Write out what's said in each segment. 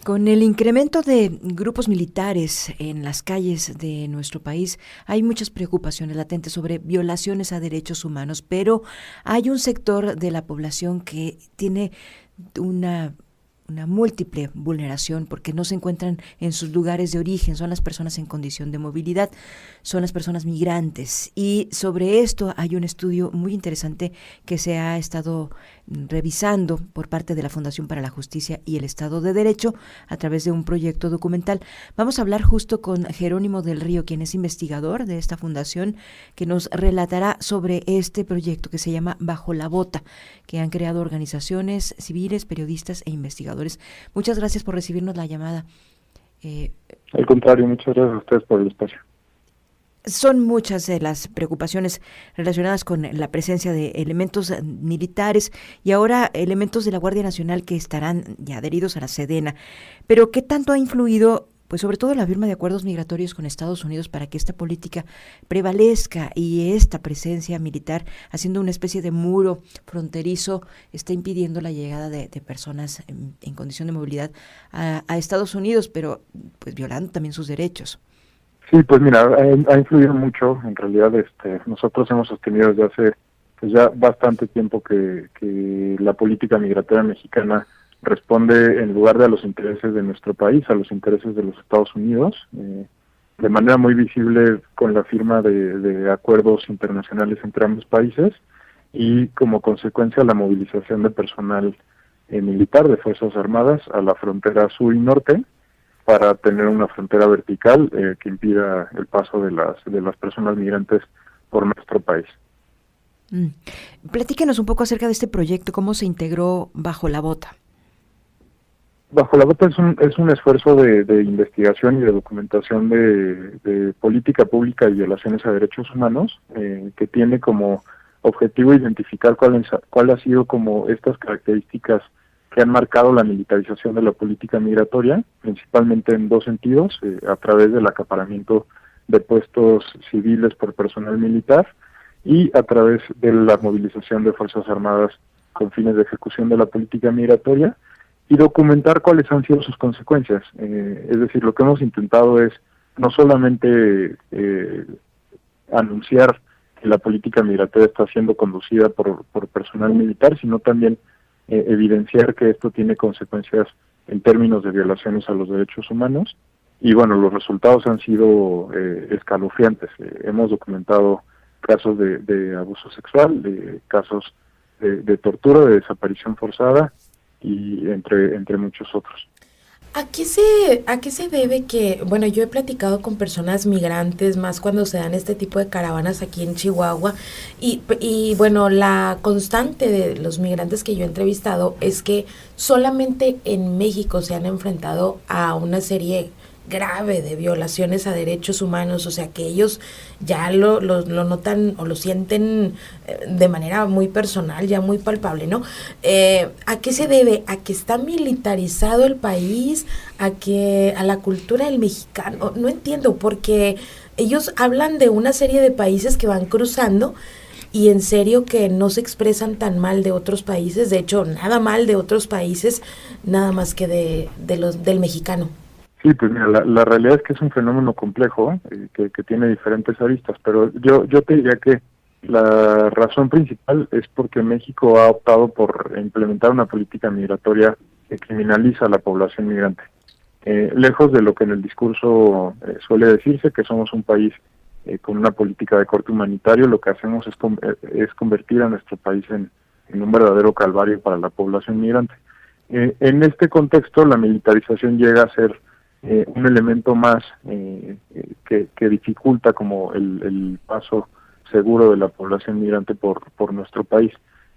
Con el incremento de grupos militares en las calles de nuestro país, hay muchas preocupaciones latentes sobre violaciones a derechos humanos, pero hay un sector de la población que tiene una una múltiple vulneración porque no se encuentran en sus lugares de origen, son las personas en condición de movilidad, son las personas migrantes. Y sobre esto hay un estudio muy interesante que se ha estado revisando por parte de la Fundación para la Justicia y el Estado de Derecho a través de un proyecto documental. Vamos a hablar justo con Jerónimo del Río, quien es investigador de esta fundación, que nos relatará sobre este proyecto que se llama Bajo la Bota, que han creado organizaciones civiles, periodistas e investigadores. Muchas gracias por recibirnos la llamada. Al contrario, muchas gracias a ustedes por el espacio. Son muchas de las preocupaciones relacionadas con la presencia de elementos militares y ahora elementos de la Guardia Nacional que estarán ya adheridos a la Sedena. Pero ¿qué tanto ha influido, pues sobre todo la firma de acuerdos migratorios con Estados Unidos para que esta política prevalezca y esta presencia militar, haciendo una especie de muro fronterizo, está impidiendo la llegada de personas en condición de movilidad a Estados Unidos, pero pues violando también sus derechos? Sí, pues mira, ha influido mucho. En realidad, nosotros hemos sostenido desde hace pues ya bastante tiempo que la política migratoria mexicana responde en lugar de a los intereses de nuestro país, a los intereses de los Estados Unidos, de manera muy visible con la firma de acuerdos internacionales entre ambos países y como consecuencia la movilización de personal militar de Fuerzas Armadas a la frontera sur y norte para tener una frontera vertical que impida el paso de las personas migrantes por nuestro país. Platíquenos un poco acerca de este proyecto, cómo se integró Bajo la Bota. Bajo la Bota es un esfuerzo de investigación y de documentación de política pública y violaciones a derechos humanos, que tiene como objetivo identificar cuál ha sido como estas características que han marcado la militarización de la política migratoria, principalmente en dos sentidos, a través del acaparamiento de puestos civiles por personal militar y a través de la movilización de Fuerzas Armadas con fines de ejecución de la política migratoria, y documentar cuáles han sido sus consecuencias. Es decir, lo que hemos intentado es no solamente anunciar que la política migratoria está siendo conducida por personal militar, sino también evidenciar que esto tiene consecuencias en términos de violaciones a los derechos humanos. Y bueno, los resultados han sido escalofriantes. Hemos documentado casos de abuso sexual, de casos de tortura, de desaparición forzada, y entre muchos otros. ¿A qué se debe que, bueno, yo he platicado con personas migrantes, más cuando se dan este tipo de caravanas aquí en Chihuahua, y bueno, la constante de los migrantes que yo he entrevistado es que solamente en México se han enfrentado a una serie grave de violaciones a derechos humanos, o sea que ellos ya lo notan o lo sienten de manera muy personal, ya muy palpable, ¿no? ¿A qué se debe? ¿A que está militarizado el país? ¿A la cultura del mexicano? No entiendo, porque ellos hablan de una serie de países que van cruzando y en serio que no se expresan tan mal de otros países, de hecho nada mal de otros países, nada más que del mexicano. Sí, pues mira, la realidad es que es un fenómeno complejo que tiene diferentes aristas, pero yo te diría que la razón principal es porque México ha optado por implementar una política migratoria que criminaliza a la población migrante. Lejos de lo que en el discurso suele decirse, que somos un país con una política de corte humanitario, lo que hacemos es convertir a nuestro país en un verdadero calvario para la población migrante. En este contexto, la militarización llega a ser un elemento más que dificulta como el paso seguro de la población migrante por nuestro país.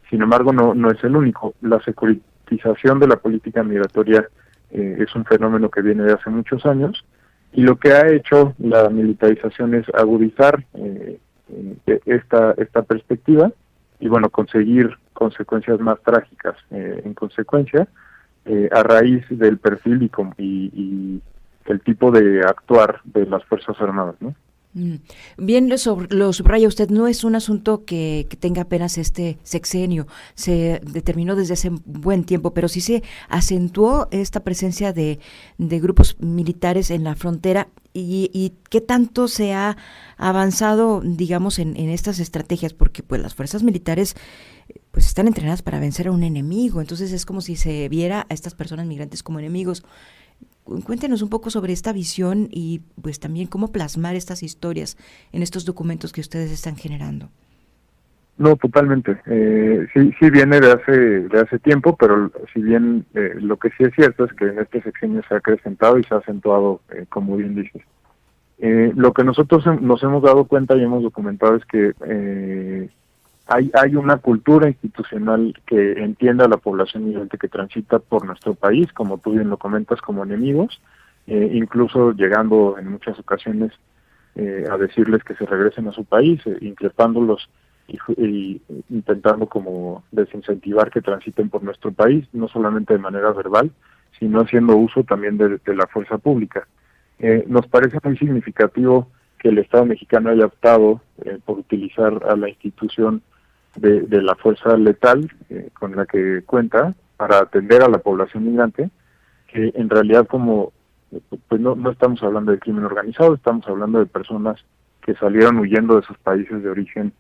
Sin embargo, no es el único. La securitización de la política migratoria es un fenómeno que viene de hace muchos años, y lo que ha hecho la militarización es agudizar esta perspectiva y bueno, conseguir consecuencias más trágicas en consecuencia, a raíz del perfil y el tipo de actuar de las Fuerzas Armadas, ¿no? Mm. Bien, lo subraya usted, no es un asunto que tenga apenas este sexenio, se determinó desde hace buen tiempo, pero sí se acentuó esta presencia de grupos militares en la frontera y qué tanto se ha avanzado, digamos, en estas estrategias, porque pues las fuerzas militares pues están entrenadas para vencer a un enemigo, entonces es como si se viera a estas personas migrantes como enemigos. Cuéntenos un poco sobre esta visión y pues también cómo plasmar estas historias en estos documentos que ustedes están generando. No, totalmente. Sí viene de hace tiempo, pero si bien lo que sí es cierto es que en este sexenio se ha acrecentado y se ha acentuado, como bien dices. Lo que nosotros nos hemos dado cuenta y hemos documentado es que hay una cultura institucional que entiende a la población migrante que transita por nuestro país, como tú bien lo comentas, como enemigos, incluso llegando en muchas ocasiones a decirles que se regresen a su país, increpándolos y intentando como desincentivar que transiten por nuestro país, no solamente de manera verbal, sino haciendo uso también de la fuerza pública. Nos parece muy significativo que el Estado mexicano haya optado por utilizar a la institución de la fuerza letal con la que cuenta para atender a la población migrante, que en realidad como pues no estamos hablando de crimen organizado, estamos hablando de personas que salieron huyendo de sus países de origen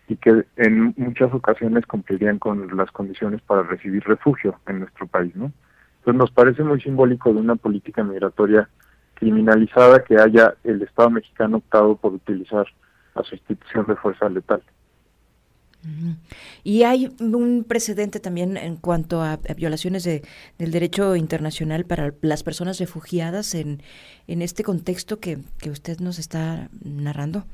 y que en muchas ocasiones cumplirían con las condiciones para recibir refugio en nuestro país, ¿no? Entonces nos parece muy simbólico de una política migratoria criminalizada que haya el Estado mexicano optado por utilizar a su institución de fuerza letal. Y hay un precedente también en cuanto a violaciones del derecho internacional para las personas refugiadas en este contexto que usted nos está narrando.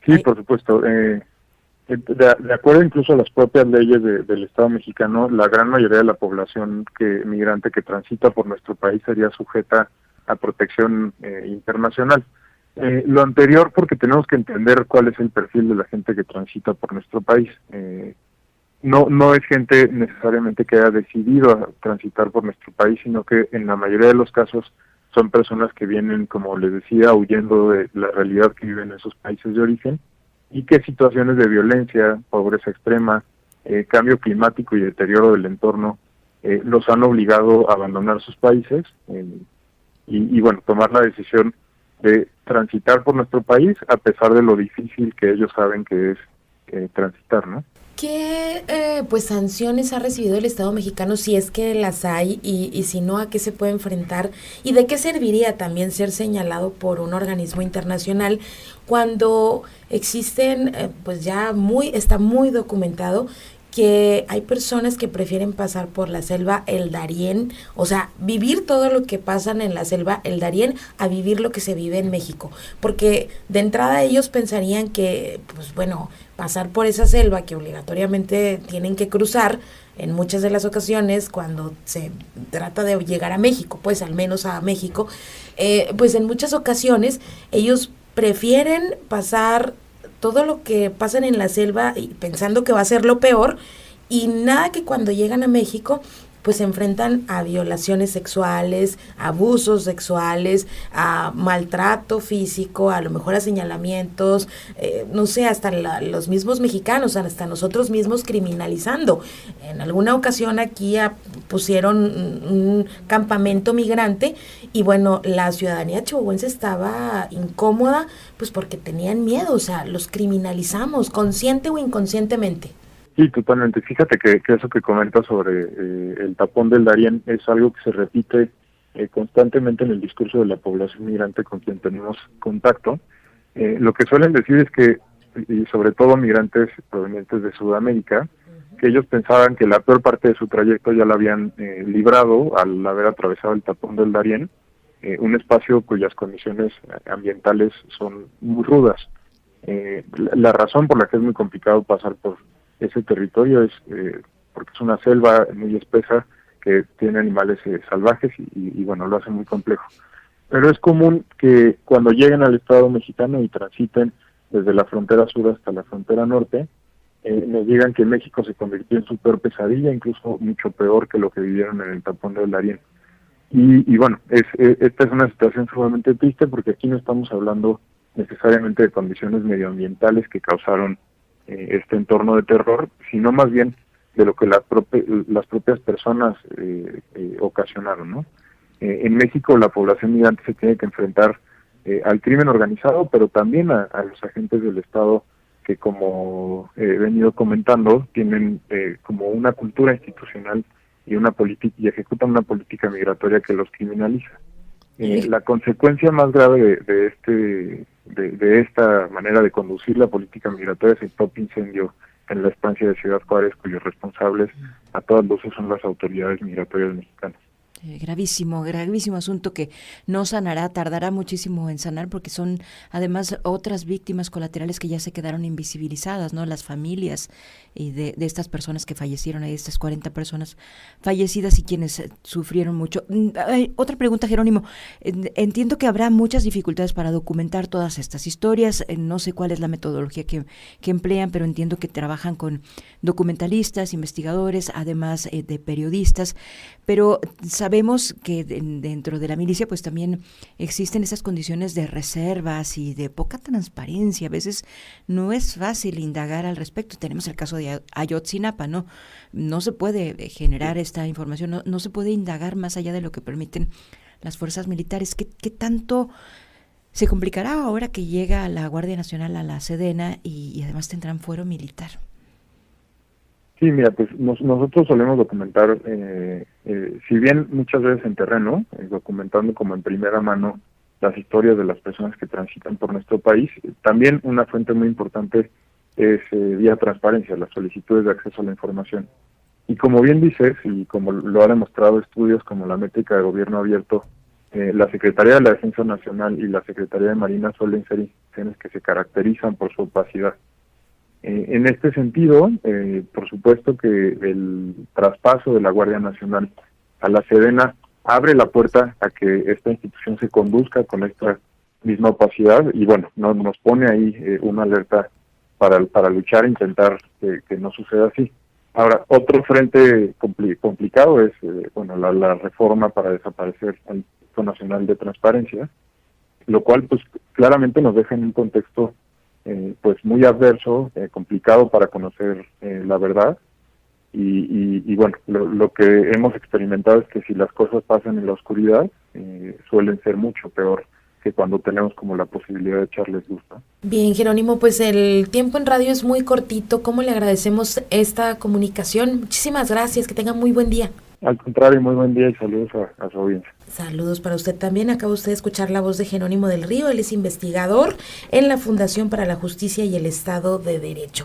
Sí, por supuesto. De acuerdo incluso a las propias leyes del Estado mexicano, la gran mayoría de la población migrante que transita por nuestro país sería sujeta a protección internacional. Lo anterior porque tenemos que entender cuál es el perfil de la gente que transita por nuestro país. No es gente necesariamente que haya decidido a transitar por nuestro país, sino que en la mayoría de los casos son personas que vienen, como les decía, huyendo de la realidad que viven en esos países de origen y que situaciones de violencia, pobreza extrema, cambio climático y deterioro del entorno los han obligado a abandonar sus países y bueno, tomar la decisión de transitar por nuestro país a pesar de lo difícil que ellos saben que es transitar, ¿no? ¿Qué pues sanciones ha recibido el Estado mexicano, si es que las hay, y si no, a qué se puede enfrentar? ¿Y de qué serviría también ser señalado por un organismo internacional cuando existen, pues ya está muy documentado que hay personas que prefieren pasar por la selva El Darién, o sea, vivir todo lo que pasan en la selva El Darién a vivir lo que se vive en México? Porque de entrada ellos pensarían que, pues bueno, pasar por esa selva que obligatoriamente tienen que cruzar en muchas de las ocasiones cuando se trata de llegar a México, pues al menos a México, pues en muchas ocasiones ellos prefieren pasar todo lo que pasan en la selva y pensando que va a ser lo peor, y nada que cuando llegan a México pues se enfrentan a violaciones sexuales, abusos sexuales, a maltrato físico, a lo mejor a señalamientos, no sé, hasta los mismos mexicanos, hasta nosotros mismos criminalizando. En alguna ocasión aquí pusieron un campamento migrante y bueno, la ciudadanía chihuahuense estaba incómoda pues porque tenían miedo, o sea, los criminalizamos, consciente o inconscientemente. Sí, totalmente. Fíjate que eso que comentas sobre el tapón del Darién es algo que se repite constantemente en el discurso de la población migrante con quien tenemos contacto. Lo que suelen decir es que, y sobre todo migrantes provenientes de Sudamérica, que ellos pensaban que la peor parte de su trayecto ya la habían librado al haber atravesado el tapón del Darién, un espacio cuyas condiciones ambientales son muy rudas. La razón por la que es muy complicado pasar por ese territorio es porque es una selva muy espesa que tiene animales salvajes y bueno, lo hace muy complejo. Pero es común que cuando lleguen al Estado mexicano y transiten desde la frontera sur hasta la frontera norte, nos digan que México se convirtió en su peor pesadilla, incluso mucho peor que lo que vivieron en el tapón del Darién. Y bueno, esta es una situación sumamente triste porque aquí no estamos hablando necesariamente de condiciones medioambientales que causaron este entorno de terror, sino más bien de lo que las propias personas ocasionaron, ¿no? En México la población migrante se tiene que enfrentar al crimen organizado, pero también a los agentes del Estado que, como he venido comentando, tienen como una cultura institucional y una política, y ejecutan una política migratoria que los criminaliza. La consecuencia más grave de esta manera de conducir la política migratoria es el propio incendio en la estancia de Ciudad Juárez, cuyos responsables a todas luces son las autoridades migratorias mexicanas. Gravísimo, gravísimo asunto que no sanará, tardará muchísimo en sanar, porque son además otras víctimas colaterales que ya se quedaron invisibilizadas, ¿no? Las familias y de estas personas que fallecieron, ahí estas 40 personas fallecidas y quienes sufrieron mucho. Otra pregunta, Jerónimo. Entiendo que habrá muchas dificultades para documentar todas estas historias. No sé cuál es la metodología que emplean, pero entiendo que trabajan con documentalistas, investigadores, además de periodistas, pero sabemos que dentro de la milicia pues también existen esas condiciones de reservas y de poca transparencia. A veces no es fácil indagar al respecto. Tenemos el caso de Ayotzinapa, ¿no? No se puede generar esta información, no se puede indagar más allá de lo que permiten las fuerzas militares. ¿Qué tanto se complicará ahora que llega la Guardia Nacional a la Sedena y además tendrán fuero militar? Sí, mira, pues nosotros solemos documentar, si bien muchas veces en terreno, documentando como en primera mano las historias de las personas que transitan por nuestro país, también una fuente muy importante es vía transparencia, las solicitudes de acceso a la información. Y como bien dices, y como lo han demostrado estudios como la métrica de gobierno abierto, la Secretaría de la Defensa Nacional y la Secretaría de Marina suelen ser instituciones que se caracterizan por su opacidad. En este sentido, por supuesto que el traspaso de la Guardia Nacional a la Sedena abre la puerta a que esta institución se conduzca con esta misma opacidad y bueno, nos pone ahí una alerta para luchar e intentar que no suceda así. Ahora, otro frente complicado es la reforma para desaparecer el Instituto Nacional de Transparencia, lo cual pues claramente nos deja en un contexto pues muy adverso, complicado para conocer la verdad y bueno, lo que hemos experimentado es que si las cosas pasan en la oscuridad suelen ser mucho peor que cuando tenemos como la posibilidad de echarles luz, ¿no? Bien, Jerónimo, pues el tiempo en radio es muy cortito. ¿Cómo le agradecemos esta comunicación? Muchísimas gracias, que tenga muy buen día. Al contrario, muy buen día y saludos a su audiencia. Saludos para usted también. Acaba usted de escuchar la voz de Jerónimo del Río. Él es investigador en la Fundación para la Justicia y el Estado de Derecho.